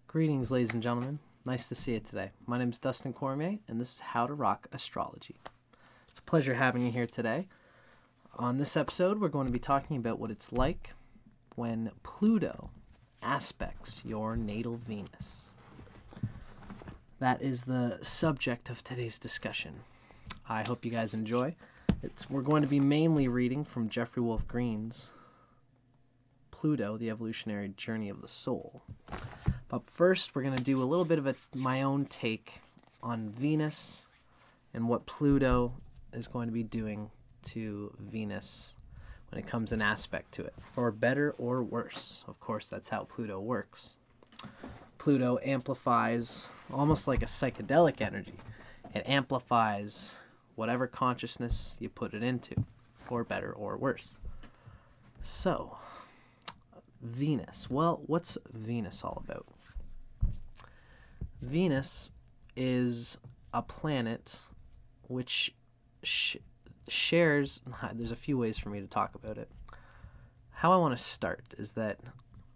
Greetings, ladies and gentlemen. Nice to see you today. My name is Dustin Cormier, and this is How to Rock Astrology. It's a pleasure having you here today. On this episode, we're going to be talking about what it's like when Pluto aspects your natal Venus. That is the subject of today's discussion. I hope you guys enjoy. We're going to be mainly reading from Jeffrey Wolf Green's Pluto, the Evolutionary Journey of the Soul. But first, we're going to do a little bit of my own take on Venus and what Pluto is going to be doing to Venus when it comes in aspect to it, for better or worse. Of course, that's how Pluto works. Pluto amplifies, almost like a psychedelic energy. It amplifies whatever consciousness you put it into, for better or worse. So, Venus. Well, what's Venus all about? Venus is a planet which shares... There's a few ways for me to talk about it. How I want to start is that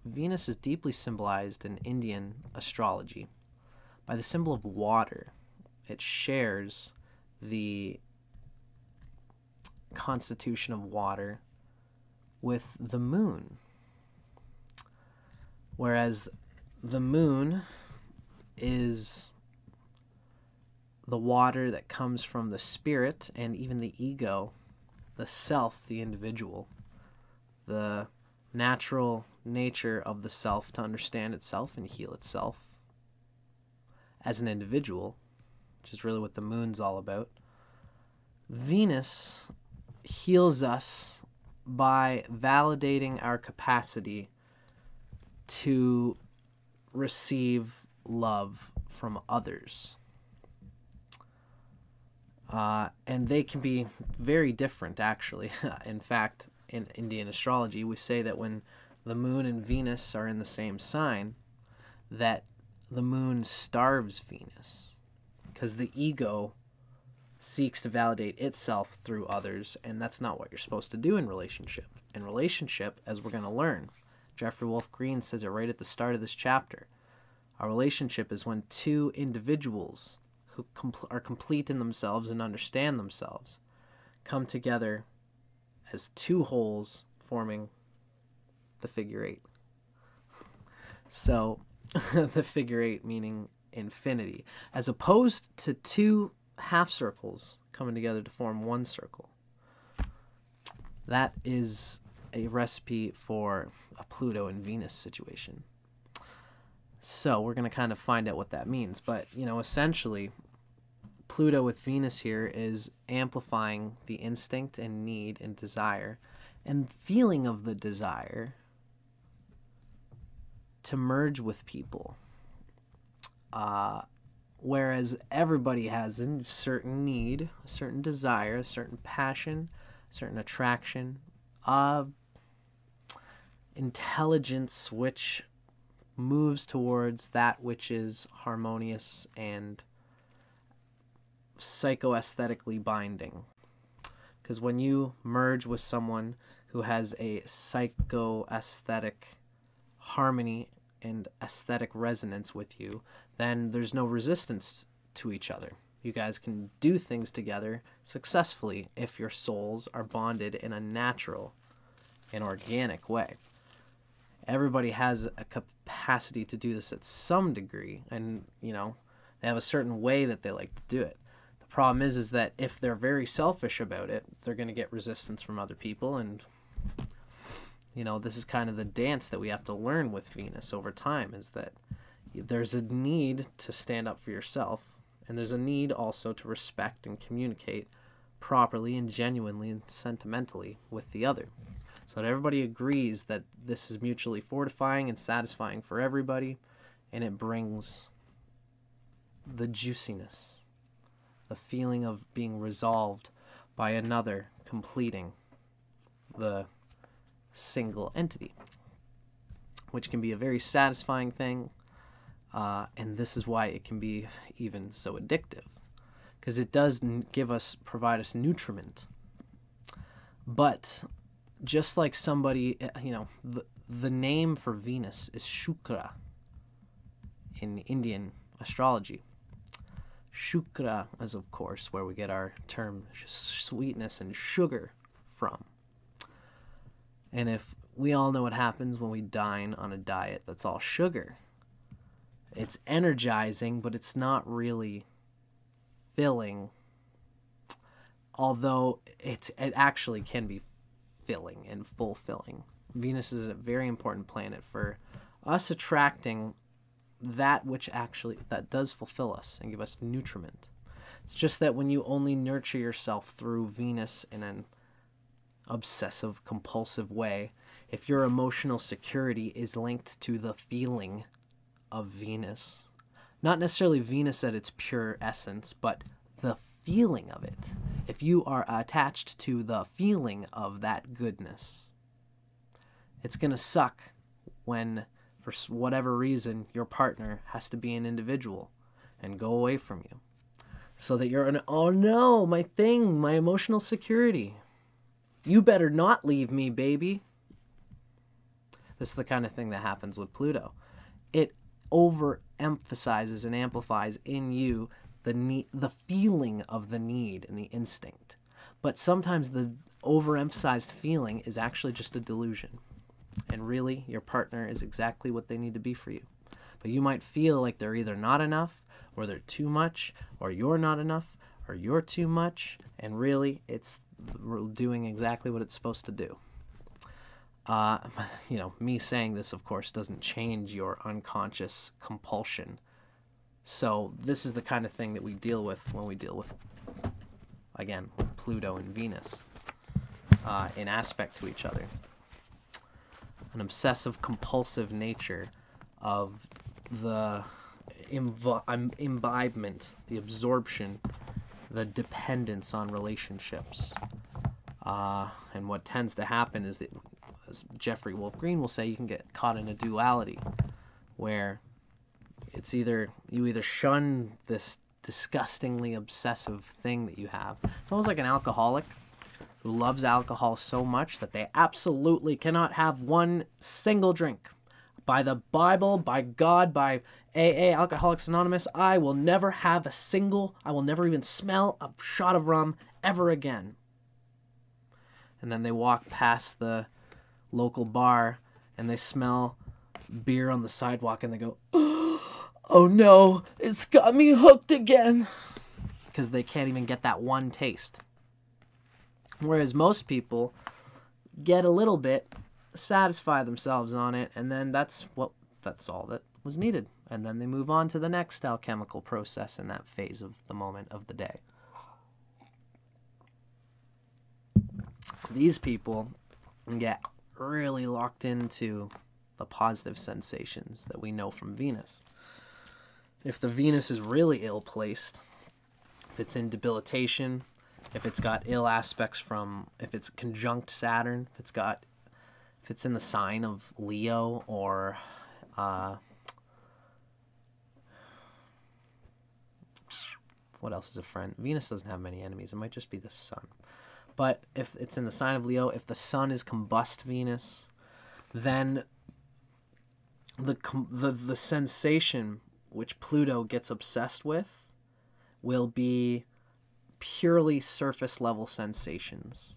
Venus is deeply symbolized in Indian astrology by the symbol of water. It shares the constitution of water with the moon. Whereas the moon is the water that comes from the spirit and even the ego, the self, the individual, the natural nature of the self to understand itself and heal itself as an individual, which is really what the moon's all about. Venus heals us by validating our capacity to receive love from others. And they can be very different, actually. In fact, in Indian astrology, we say that when the moon and Venus are in the same sign, that the moon starves Venus, because the ego seeks to validate itself through others, and that's not what you're supposed to do in relationship. In relationship, as we're going to learn, Jeffrey Wolf Green says it right at the start of this chapter. A relationship is when two individuals who are complete in themselves and understand themselves come together as two wholes forming the figure eight. So, the figure eight meaning infinity, as opposed to two half circles coming together to form one circle. That is a recipe for a Pluto and Venus situation. So we're going to kind of find out what that means. But, essentially, Pluto with Venus here is amplifying the instinct and need and desire and feeling of the desire to merge with people. Whereas everybody has a certain need, a certain desire, a certain passion, a certain attraction, intelligence which moves towards that which is harmonious and psychoaesthetically binding. Because when you merge with someone who has a psychoaesthetic harmony and aesthetic resonance with you, then there's no resistance to each other. You guys can do things together successfully if your souls are bonded in a natural and organic way. Everybody has a capacity to do this at some degree, and they have a certain way that they like to do it. The problem is that if they're very selfish about it, they're going to get resistance from other people, and this is kind of the dance that we have to learn with Venus over time, is that there's a need to stand up for yourself, and there's a need also to respect and communicate properly and genuinely and sentimentally with the other. So that everybody agrees that this is mutually fortifying and satisfying for everybody, and it brings the juiciness, the feeling of being resolved by another completing the single entity, which can be a very satisfying thing, and this is why it can be even so addictive, because it does provide us nutriment. But just like somebody, the name for Venus is Shukra. in Indian astrology. Shukra is, of course, where we get our term sweetness and sugar from. And if we all know what happens when we dine on a diet that's all sugar, it's energizing, but it's not really filling, although it actually can be filling and fulfilling. Venus is a very important planet for us attracting that that does fulfill us and give us nutriment. It's just that when you only nurture yourself through Venus in an obsessive compulsive way, if your emotional security is linked to the feeling of Venus, not necessarily Venus at its pure essence, but the feeling of it, if you are attached to the feeling of that goodness, it's going to suck when, for whatever reason, your partner has to be an individual and go away from you. So that you're oh no, my emotional security. You better not leave me, baby. This is the kind of thing that happens with Pluto. It overemphasizes and amplifies in you the feeling of the need and the instinct. But sometimes the overemphasized feeling is actually just a delusion. And really, your partner is exactly what they need to be for you. But you might feel like they're either not enough, or they're too much, or you're not enough, or you're too much. And really, it's doing exactly what it's supposed to do. Me saying this, of course, doesn't change your unconscious compulsion. So this is the kind of thing that we deal with when we deal with, again, Pluto and Venus in aspect to each other. An obsessive compulsive nature of the imbibement, the absorption, the dependence on relationships. And what tends to happen is that, as Jeffrey Wolf Green will say, you can get caught in a duality where it's you either shun this disgustingly obsessive thing that you have. It's almost like an alcoholic who loves alcohol so much that they absolutely cannot have one single drink. By the Bible, by God, by AA, Alcoholics Anonymous, I will never even smell a shot of rum ever again. And then they walk past the local bar and they smell beer on the sidewalk and they go, oh no, it's got me hooked again. Because they can't even get that one taste. Whereas most people get a little bit, satisfy themselves on it, and then that's all that was needed. And then they move on to the next alchemical process in that phase of the moment of the day. These people get really locked into the positive sensations that we know from Venus. If the Venus is really ill-placed, if it's in debilitation, if it's got ill aspects if it's conjunct Saturn, if it's in the sign of Leo or what else is a friend? Venus doesn't have many enemies. It might just be the sun. But if it's in the sign of Leo, if the sun is combust Venus, then the sensation which Pluto gets obsessed with will be purely surface level sensations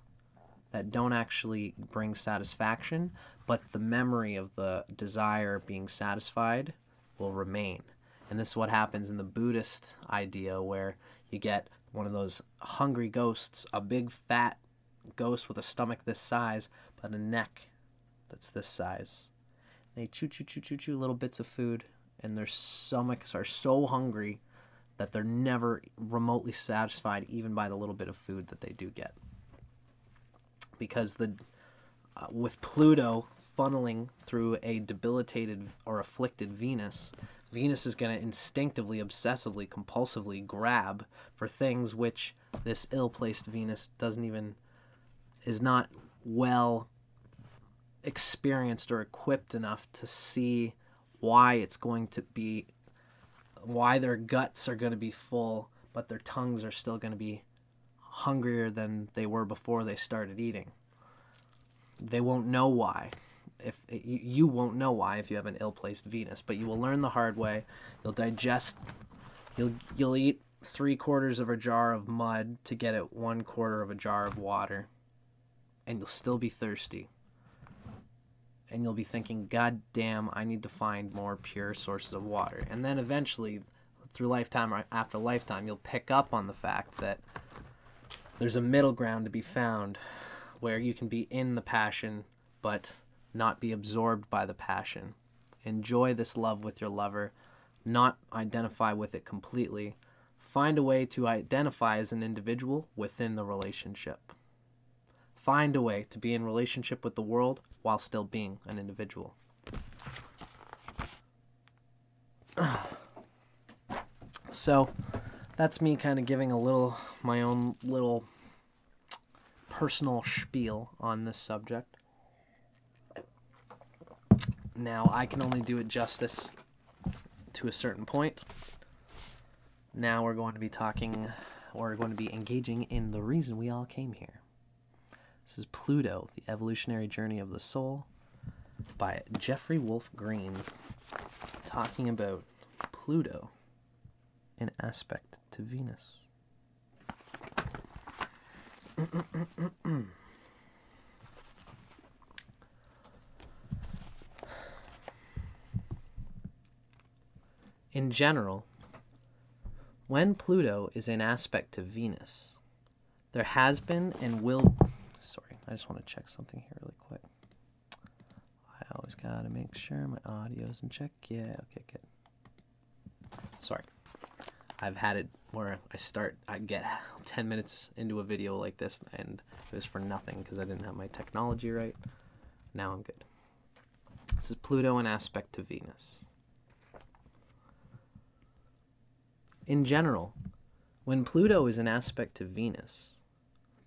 that don't actually bring satisfaction, but the memory of the desire being satisfied will remain. And this is what happens in the Buddhist idea, where you get one of those hungry ghosts, a big fat ghost with a stomach this size, but a neck that's this size. They chew little bits of food, and their stomachs are so hungry that they're never remotely satisfied even by the little bit of food that they do get. Because with Pluto funneling through a debilitated or afflicted Venus, Venus is going to instinctively, obsessively, compulsively grab for things which this ill-placed Venus is not well experienced or equipped enough to see why their guts are going to be full, but their tongues are still going to be hungrier than they were before they started eating. They won't know why. if you won't know why if you have an ill-placed Venus, but you will learn the hard way. You'll digest. You'll eat 3/4 of a jar of mud to get at 1/4 of a jar of water, and you'll still be thirsty. And you'll be thinking, God damn, I need to find more pure sources of water. And then eventually, through lifetime or after lifetime, you'll pick up on the fact that there's a middle ground to be found where you can be in the passion but not be absorbed by the passion. Enjoy this love with your lover, not identify with it completely. Find a way to identify as an individual within the relationship. Find a way to be in relationship with the world while still being an individual. So that's me kind of giving my own little personal spiel on this subject. Now, I can only do it justice to a certain point. Now we're going to be engaging in the reason we all came here. This is Pluto, The Evolutionary Journey of the Soul by Jeffrey Wolf Green, talking about Pluto in aspect to Venus. In general, when Pluto is in aspect to Venus, there has been and will... Sorry, I just want to check something here really quick. I always gotta make sure my audio's in check. Yeah, okay, good. Sorry. I've had it where I get 10 minutes into a video like this, and it was for nothing because I didn't have my technology right. Now I'm good. This is Pluto in aspect to Venus. In general, when Pluto is in aspect to Venus,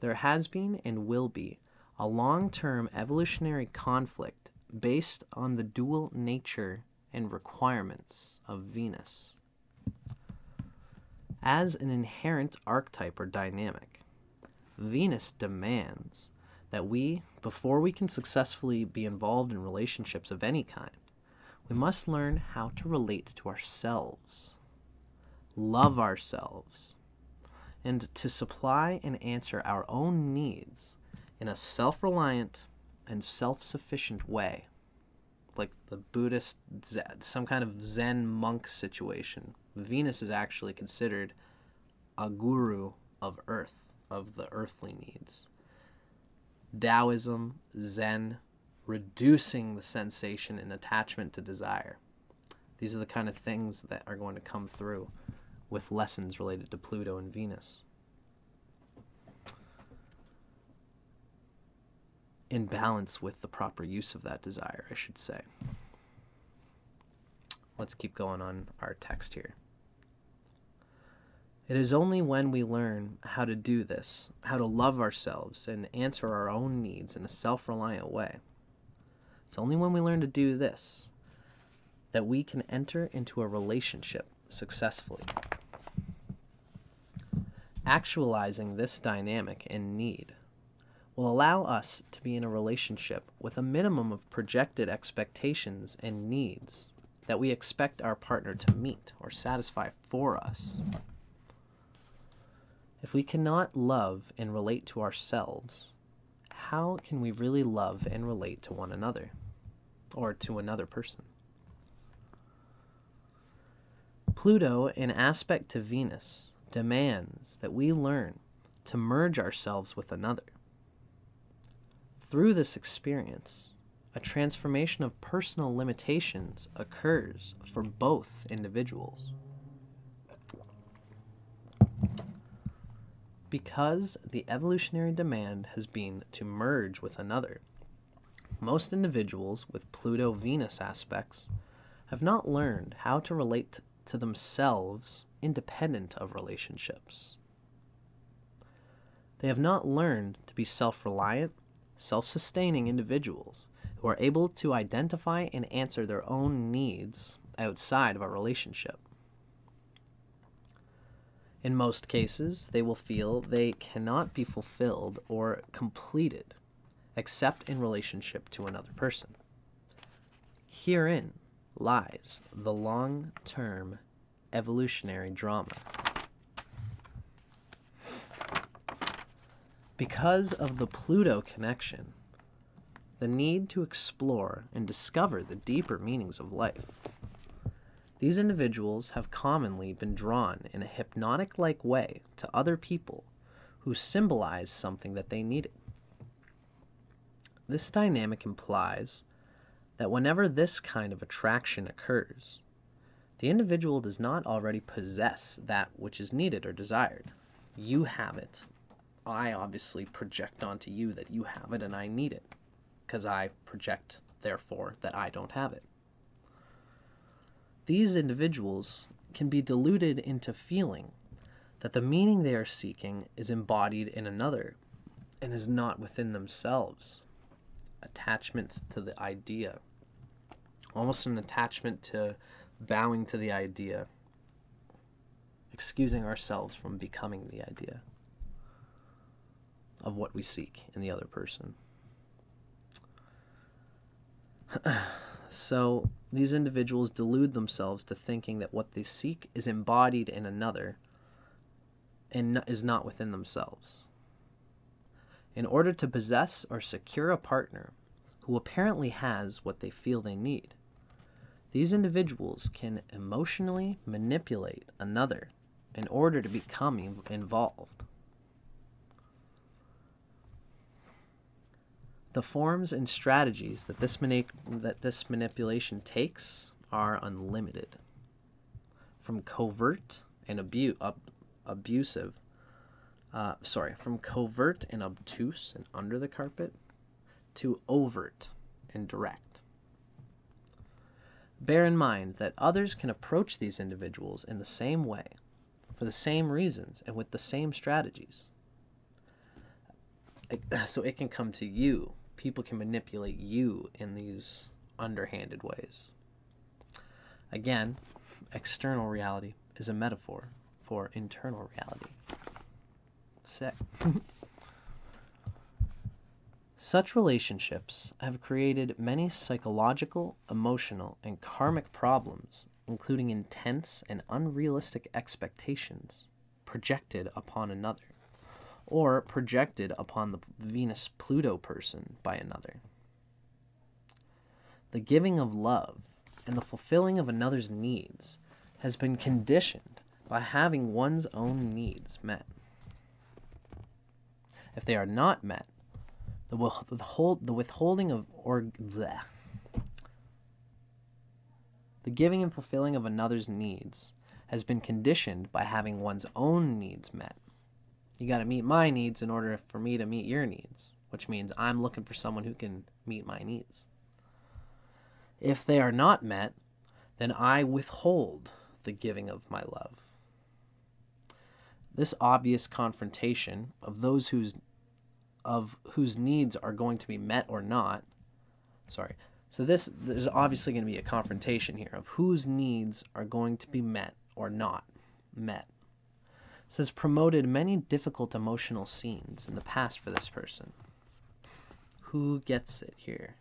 there has been and will be a long-term evolutionary conflict based on the dual nature and requirements of Venus. As an inherent archetype or dynamic, Venus demands that before we can successfully be involved in relationships of any kind, we must learn how to relate to ourselves, love ourselves, and to supply and answer our own needs in a self-reliant and self-sufficient way, like the Buddhist, some kind of Zen monk situation. Venus is actually considered a guru of earth, of the earthly needs. Taoism, Zen, reducing the sensation and attachment to desire. These are the kind of things that are going to come through with lessons related to Pluto and Venus. In balance with the proper use of that desire, I should say. Let's keep going on our text here. It is only when we learn how to do this, how to love ourselves and answer our own needs in a self-reliant way. It's only when we learn to do this that we can enter into a relationship successfully. Actualizing this dynamic and need will allow us to be in a relationship with a minimum of projected expectations and needs that we expect our partner to meet or satisfy for us. If we cannot love and relate to ourselves, how can we really love and relate to one another or to another person? Pluto, in aspect to Venus, demands that we learn to merge ourselves with another. Through this experience, a transformation of personal limitations occurs for both individuals. Because the evolutionary demand has been to merge with another, most individuals with Pluto-Venus aspects have not learned how to relate to themselves independent of relationships. They have not learned to be self-reliant, self-sustaining individuals who are able to identify and answer their own needs outside of a relationship. In most cases, they will feel they cannot be fulfilled or completed except in relationship to another person. Herein lies the long-term evolutionary drama. Because of the Pluto connection, the need to explore and discover the deeper meanings of life, these individuals have commonly been drawn in a hypnotic-like way to other people who symbolize something that they needed. This dynamic implies that whenever this kind of attraction occurs, the individual does not already possess that which is needed or desired. You have it. I obviously project onto you that you have it and I need it, because I project, therefore, that I don't have it. These individuals can be deluded into feeling that the meaning they are seeking is embodied in another and is not within themselves. Attachment to the idea. Almost an attachment to bowing to the idea, excusing ourselves from becoming the idea of what we seek in the other person. So these individuals delude themselves to thinking that what they seek is embodied in another and is not within themselves. In order to possess or secure a partner who apparently has what they feel they need, these individuals can emotionally manipulate another in order to become involved. The forms and strategies that this manipulation takes are unlimited. From covert and from covert and obtuse and under the carpet to overt and direct. Bear in mind that others can approach these individuals in the same way, for the same reasons, and with the same strategies. So it can come to you. People can manipulate you in these underhanded ways. Again, external reality is a metaphor for internal reality. Sick. Such relationships have created many psychological, emotional, and karmic problems, including intense and unrealistic expectations projected upon another, or projected upon the Venus-Pluto person by another. The giving of love and the fulfilling of another's needs has been conditioned by having one's own needs met. If they are not met, the withholding of the giving and fulfilling of another's needs has been conditioned by having one's own needs met. You got to meet my needs in order for me to meet your needs, which means I'm looking for someone who can meet my needs. If they are not met, then I withhold the giving of my love. This obvious confrontation of those whose needs are going to be met or not. So there's obviously going to be a confrontation here of whose needs are going to be met or not met. This has promoted many difficult emotional scenes in the past for this person. Who gets it here?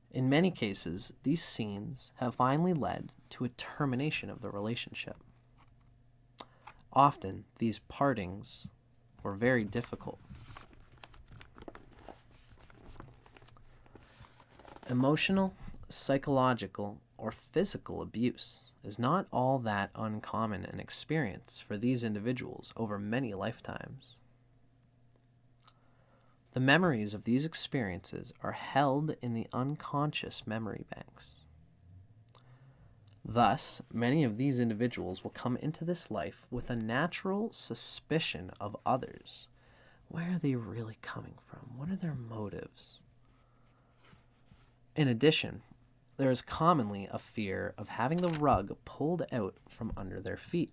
In many cases, these scenes have finally led to a termination of the relationship. Often, these partings were very difficult. Emotional, psychological, or physical abuse is not all that uncommon an experience for these individuals over many lifetimes. The memories of these experiences are held in the unconscious memory banks. Thus, many of these individuals will come into this life with a natural suspicion of others. Where are they really coming from? What are their motives? In addition, there is commonly a fear of having the rug pulled out from under their feet,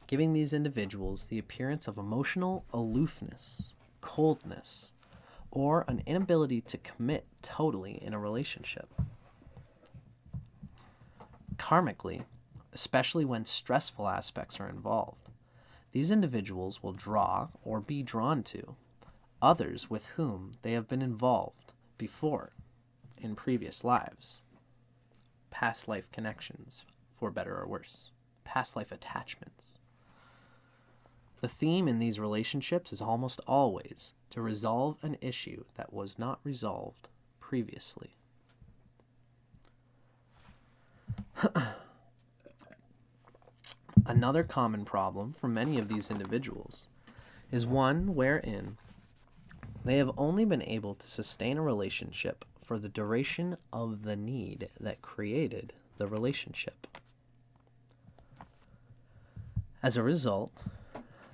giving these individuals the appearance of emotional aloofness, coldness, or an inability to commit totally in a relationship. Karmically, especially when stressful aspects are involved, these individuals will draw or be drawn to others with whom they have been involved before in previous lives, past life connections, for better or worse, past life attachments. The theme in these relationships is almost always to resolve an issue that was not resolved previously. Another common problem for many of these individuals is one wherein they have only been able to sustain a relationship for the duration of the need that created the relationship. As a result,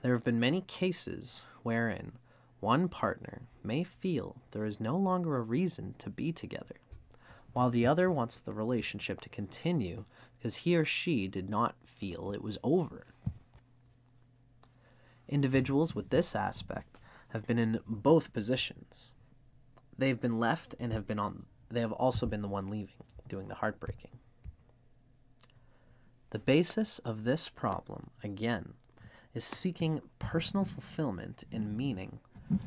there have been many cases wherein one partner may feel there is no longer a reason to be together, while the other wants the relationship to continue because he or she did not feel it was over. Individuals with this aspect have been in both positions. They've been left and they have also been the one leaving, doing the heartbreaking. The basis of this problem, again, is seeking personal fulfillment and meaning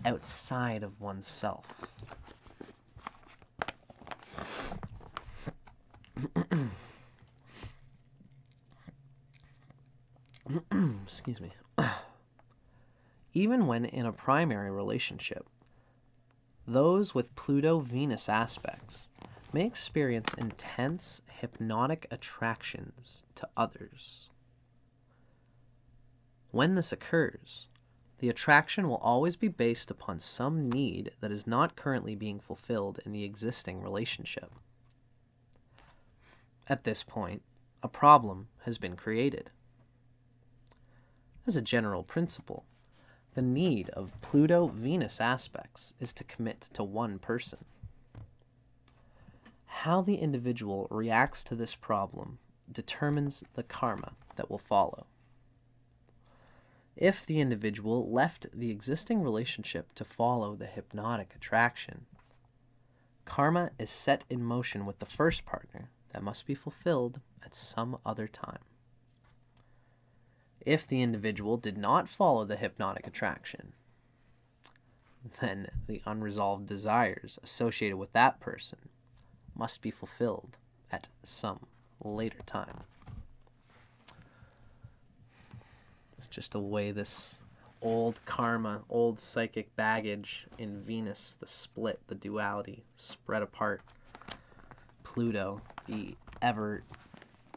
outside of oneself. Excuse me. Even when in a primary relationship, those with Pluto-Venus aspects may experience intense hypnotic attractions to others. When this occurs, the attraction will always be based upon some need that is not currently being fulfilled in the existing relationship. At this point, a problem has been created. As a general principle, the need of Pluto-Venus aspects is to commit to one person. How the individual reacts to this problem determines the karma that will follow. If the individual left the existing relationship to follow the hypnotic attraction, karma is set in motion with the first partner that must be fulfilled at some other time. If the individual did not follow the hypnotic attraction, then the unresolved desires associated with that person must be fulfilled at some later time. It's just a way this old karma, old psychic baggage in Venus, the split, the duality, spread apart. Pluto, the ever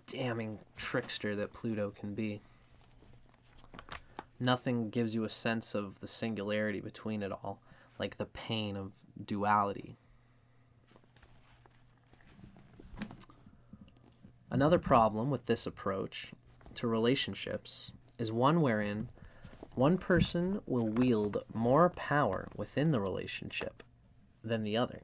damning trickster that Pluto can be. Nothing gives you a sense of the singularity between it all, like the pain of duality. Another problem with this approach to relationships is one wherein one person will wield more power within the relationship than the other.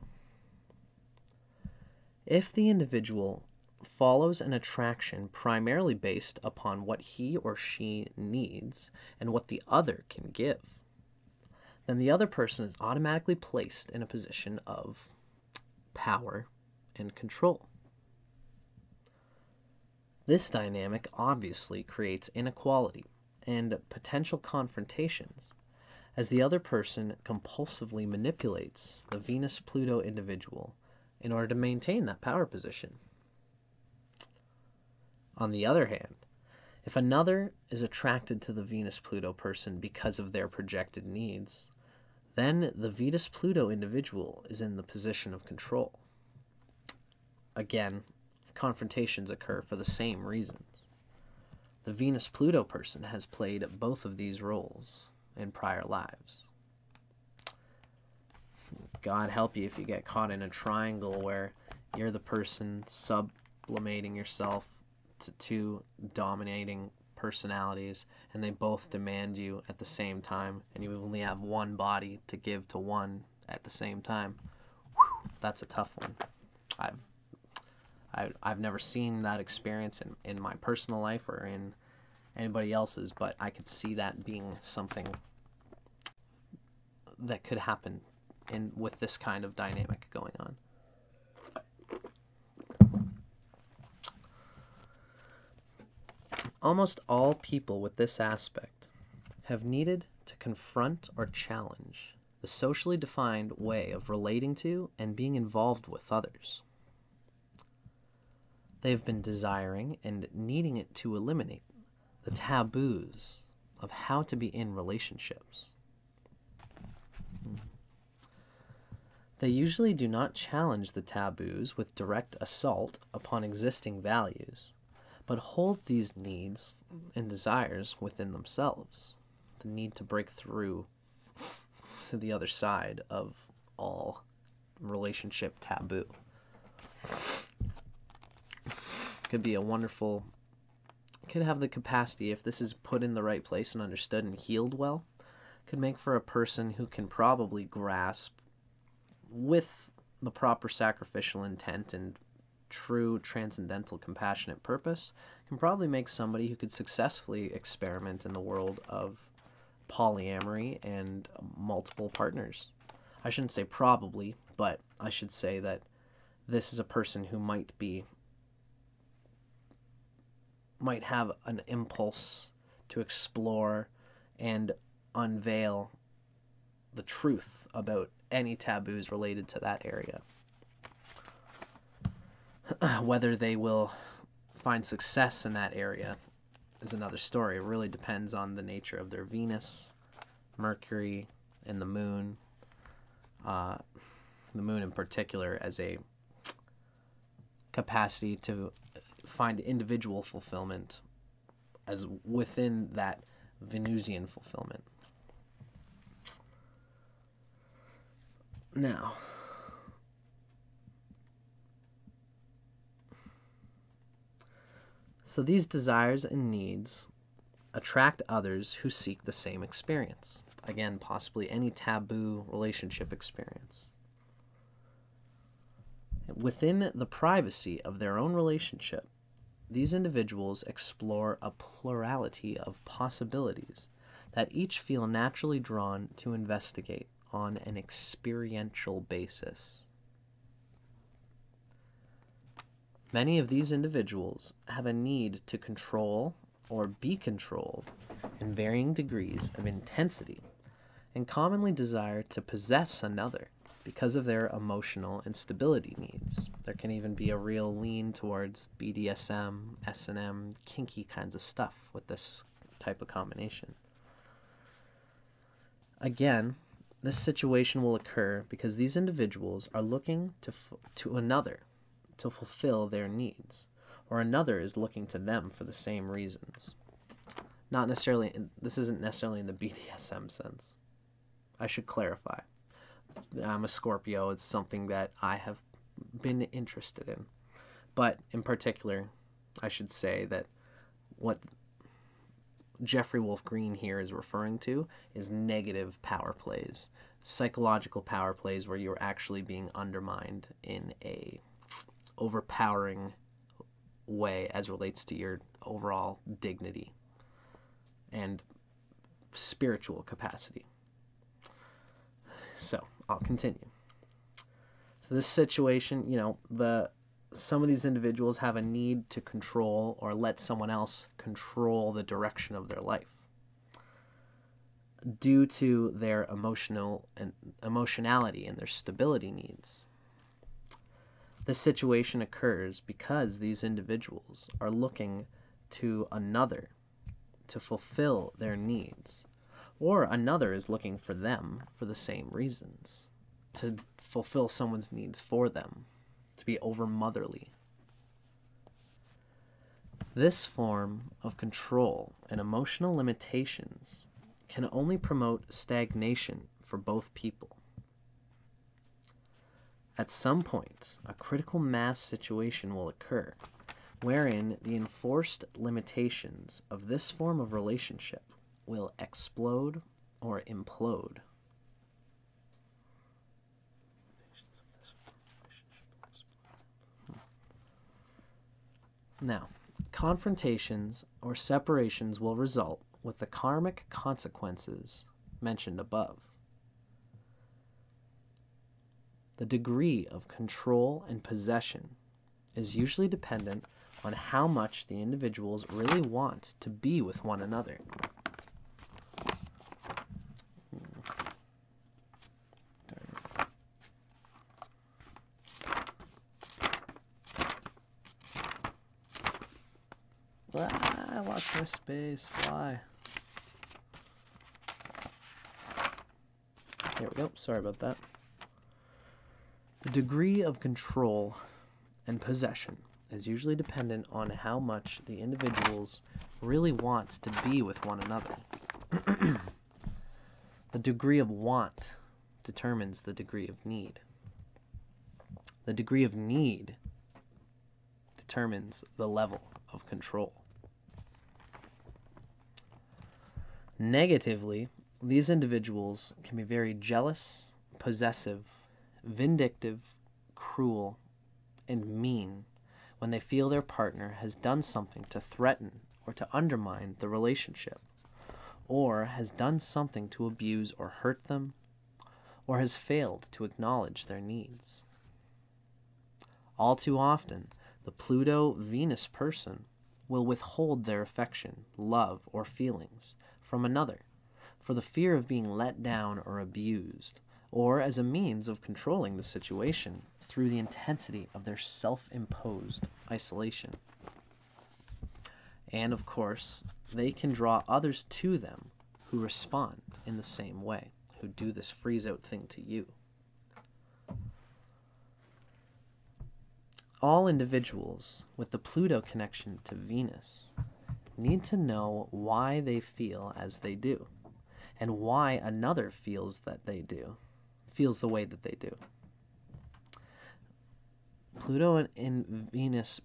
If the individual follows an attraction primarily based upon what he or she needs and what the other can give, then the other person is automatically placed in a position of power and control. This dynamic obviously creates inequality and potential confrontations, as the other person compulsively manipulates the Venus-Pluto individual in order to maintain that power position. On the other hand, if another is attracted to the Venus-Pluto person because of their projected needs, then the Venus-Pluto individual is in the position of control. Again, confrontations occur for the same reasons. The Venus-Pluto person has played both of these roles in prior lives. God help you if you get caught in a triangle where you're the person sublimating yourself to two dominating personalities, and they both demand you at the same time, and you only have one body to give to one at the same time. Whew, that's a tough one. I've never seen that experience in my personal life or in anybody else's, but I could see that being something that could happen with this kind of dynamic going on. Almost all people with this aspect have needed to confront or challenge the socially defined way of relating to and being involved with others. They have been desiring and needing it to eliminate the taboos of how to be in relationships. They usually do not challenge the taboos with direct assault upon existing values, but hold these needs and desires within themselves. The need to break through to the other side of all relationship taboo. Could be a wonderful, could have the capacity, if this is put in the right place and understood and healed well, could make for a person who can probably grasp with the proper sacrificial intent and true transcendental compassionate purpose, can probably make somebody who could successfully experiment in the world of polyamory and multiple partners. I shouldn't say probably, but I should say that this is a person who might have an impulse to explore and unveil the truth about any taboos related to that area. Whether they will find success in that area is another story. It really depends on the nature of their Venus, Mercury, and the Moon. The Moon in particular as a capacity to find individual fulfillment as within that Venusian fulfillment. Now, so these desires and needs attract others who seek the same experience. Again, possibly any taboo relationship experience. Within the privacy of their own relationship, these individuals explore a plurality of possibilities that each feel naturally drawn to investigate on an experiential basis. Many of these individuals have a need to control or be controlled in varying degrees of intensity and commonly desire to possess another because of their emotional and stability needs. There can even be a real lean towards BDSM, S&M, kinky kinds of stuff with this type of combination. Again, this situation will occur because these individuals are looking to another to fulfill their needs, or another is looking to them for the same reasons. Not necessarily, this isn't necessarily in the BDSM sense. I should clarify. I'm a Scorpio. It's something that I have been interested in. But in particular, I should say that what Jeffrey Wolf Green here is referring to is negative power plays, psychological power plays where you're actually being undermined in a overpowering way as relates to your overall dignity and spiritual capacity. So I'll continue. So this situation, some of these individuals have a need to control or let someone else control the direction of their life due to their emotionality and their stability needs. This situation occurs because these individuals are looking to another to fulfill their needs, or another is looking for them for the same reasons, to fulfill someone's needs for them, to be over-motherly. This form of control and emotional limitations can only promote stagnation for both people. At some point, a critical mass situation will occur wherein the enforced limitations of this form of relationship will explode or implode. Now, confrontations or separations will result with the karmic consequences mentioned above. The degree of control and possession is usually dependent on how much the individuals really want to be with one another. I lost my space. Why? There we go. Sorry about that. The degree of control and possession is usually dependent on how much the individuals really wants to be with one another. The degree of want determines the degree of need. The degree of need determines the level of control. Negatively, these individuals can be very jealous, possessive, vindictive, cruel, and mean when they feel their partner has done something to threaten or to undermine the relationship, or has done something to abuse or hurt them, or has failed to acknowledge their needs. All too often, the Pluto-Venus person will withhold their affection, love, or feelings from another for the fear of being let down or abused, or as a means of controlling the situation through the intensity of their self-imposed isolation. And of course, they can draw others to them who respond in the same way, who do this freeze-out thing to you. All individuals with the Pluto connection to Venus need to know why they feel as they do, and why another feels the way that they do. Pluto-Venus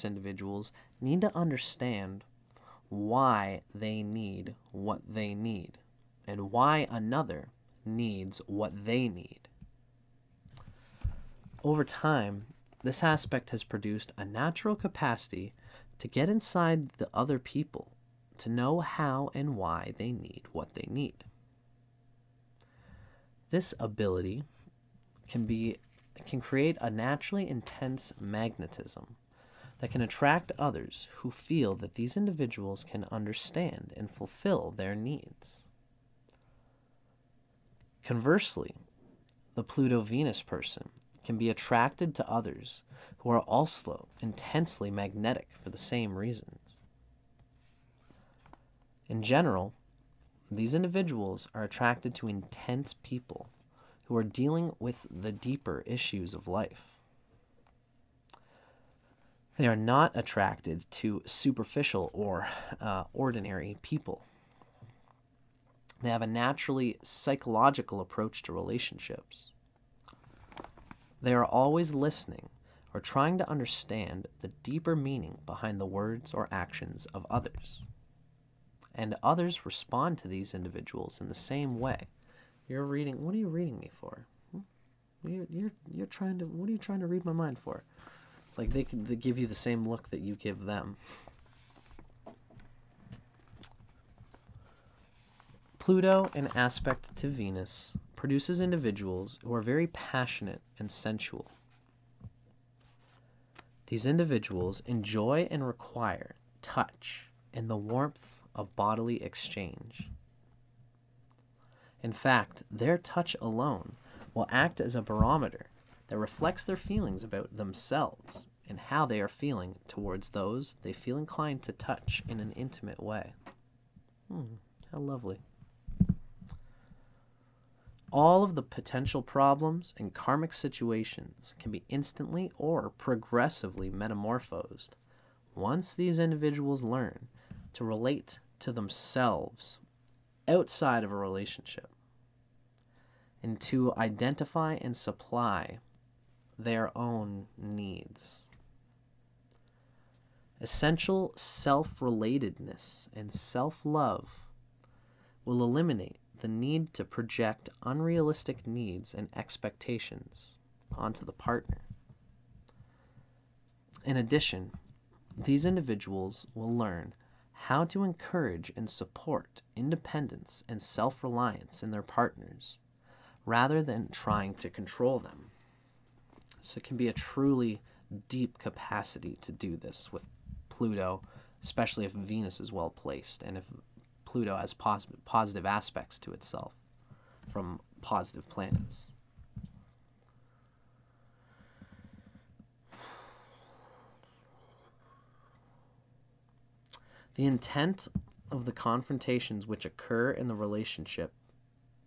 individuals need to understand why they need what they need, and why another needs what they need. Over time, this aspect has produced a natural capacity to get inside the other people, to know how and why they need what they need. This ability can create a naturally intense magnetism that can attract others who feel that these individuals can understand and fulfill their needs. Conversely, the Pluto-Venus person can be attracted to others who are also intensely magnetic for the same reasons. In general, these individuals are attracted to intense people who are dealing with the deeper issues of life. They are not attracted to superficial or ordinary people. They have a naturally psychological approach to relationships. They are always listening or trying to understand the deeper meaning behind the words or actions of others. And others respond to these individuals in the same way. You're reading, what are you reading me for? You're trying to, what are you trying to read my mind for? It's like they give you the same look that you give them. Pluto, in aspect to Venus, produces individuals who are very passionate and sensual. These individuals enjoy and require touch and the warmth of bodily exchange. In fact, their touch alone will act as a barometer that reflects their feelings about themselves and how they are feeling towards those they feel inclined to touch in an intimate way. How lovely. All of the potential problems and karmic situations can be instantly or progressively metamorphosed once these individuals learn to relate to themselves outside of a relationship and to identify and supply their own needs. Essential self-relatedness and self-love will eliminate the need to project unrealistic needs and expectations onto the partner. In addition, these individuals will learn how to encourage and support independence and self-reliance in their partners, rather than trying to control them. So it can be a truly deep capacity to do this with Pluto, especially if Venus is well placed and if Pluto has positive aspects to itself from positive planets. The intent of the confrontations which occur in the relationship,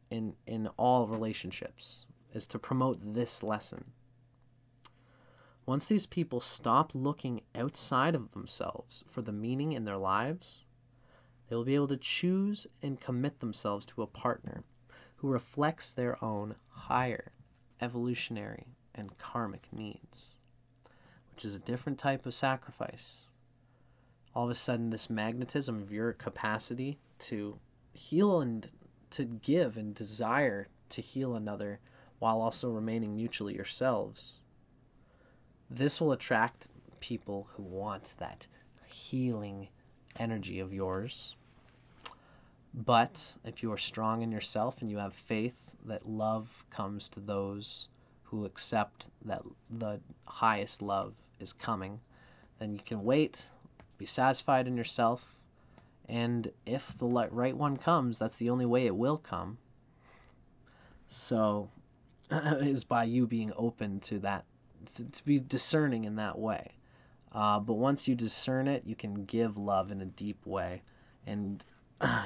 in all relationships, is to promote this lesson. Once these people stop looking outside of themselves for the meaning in their lives, they will be able to choose and commit themselves to a partner who reflects their own higher evolutionary and karmic needs, which is a different type of sacrifice. All of a sudden, this magnetism of your capacity to heal and to give and desire to heal another while also remaining mutually yourselves, this will attract people who want that healing energy of yours. But if you are strong in yourself and you have faith that love comes to those who accept that the highest love is coming, then you can wait, be satisfied in yourself, and if the right one comes, that's the only way it will come. So, is by you being open to that, to be discerning in that way. But once you discern it, you can give love in a deep way, and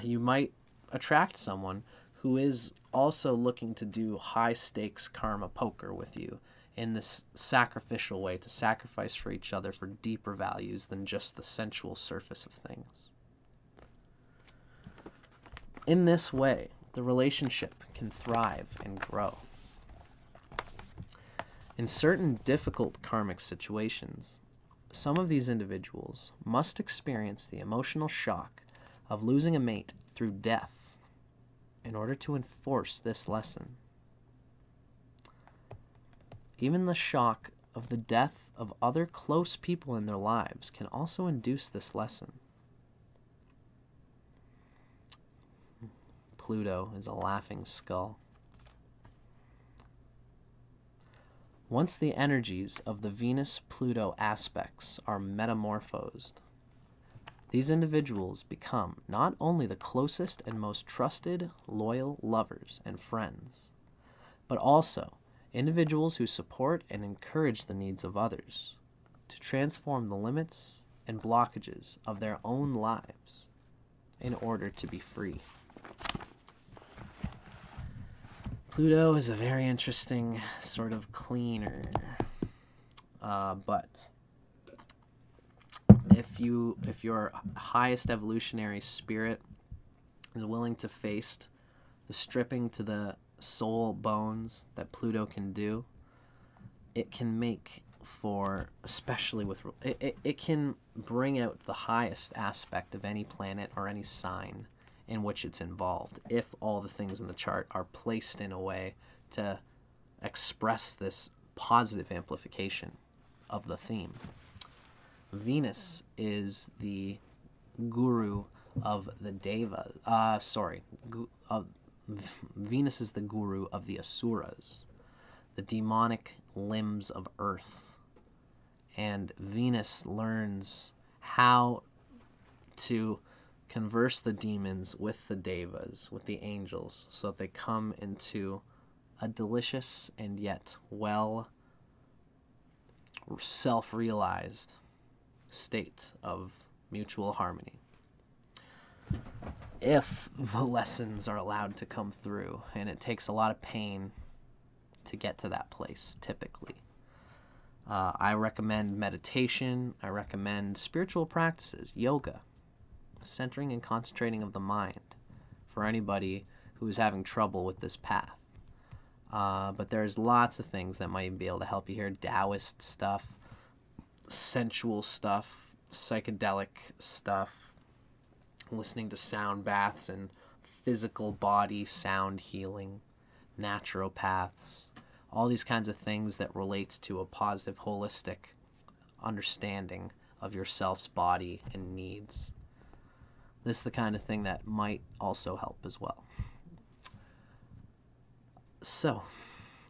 you might attract someone who is also looking to do high stakes karma poker with you in this sacrificial way, to sacrifice for each other for deeper values than just the sensual surface of things. In this way, the relationship can thrive and grow. In certain difficult karmic situations, some of these individuals must experience the emotional shock of losing a mate through death in order to enforce this lesson. Even the shock of the death of other close people in their lives can also induce this lesson. Pluto is a laughing skull. Once the energies of the Venus-Pluto aspects are metamorphosed, these individuals become not only the closest and most trusted, loyal lovers and friends, but also individuals who support and encourage the needs of others to transform the limits and blockages of their own lives in order to be free. Pluto is a very interesting sort of cleaner, but if your highest evolutionary spirit is willing to face the stripping to the soul bones that Pluto can do, it can make for, especially with, it can bring out the highest aspect of any planet or any sign in which it's involved, if all the things in the chart are placed in a way to express this positive amplification of the theme. Venus is the guru of the Deva. Venus is the guru of the Asuras, the demonic limbs of Earth. And Venus learns how to converse the demons with the Devas, with the angels, so that they come into a delicious and yet well self-realized state of mutual harmony. If the lessons are allowed to come through, and it takes a lot of pain to get to that place, typically. I recommend meditation. I recommend spiritual practices, yoga, centering and concentrating of the mind for anybody who is having trouble with this path. But there's lots of things that might be able to help you here. Taoist stuff, sensual stuff, psychedelic stuff, listening to sound baths and physical body sound healing, naturopaths, all these kinds of things that relates to a positive, holistic understanding of yourself's body and needs. This is the kind of thing that might also help as well. So,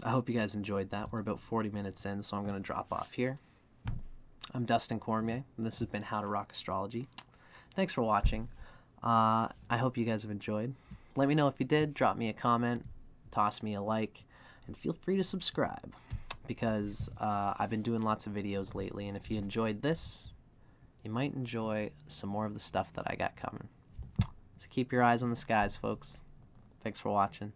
I hope you guys enjoyed that. We're about 40 minutes in, so I'm going to drop off here. I'm Dustin Cormier, and this has been How to Rock Astrology. Thanks for watching. I hope you guys have enjoyed. Let me know if you did. Drop me a comment, toss me a like, and feel free to subscribe, because I've been doing lots of videos lately, and if you enjoyed this, you might enjoy some more of the stuff that I got coming. So keep your eyes on the skies, folks. Thanks for watching.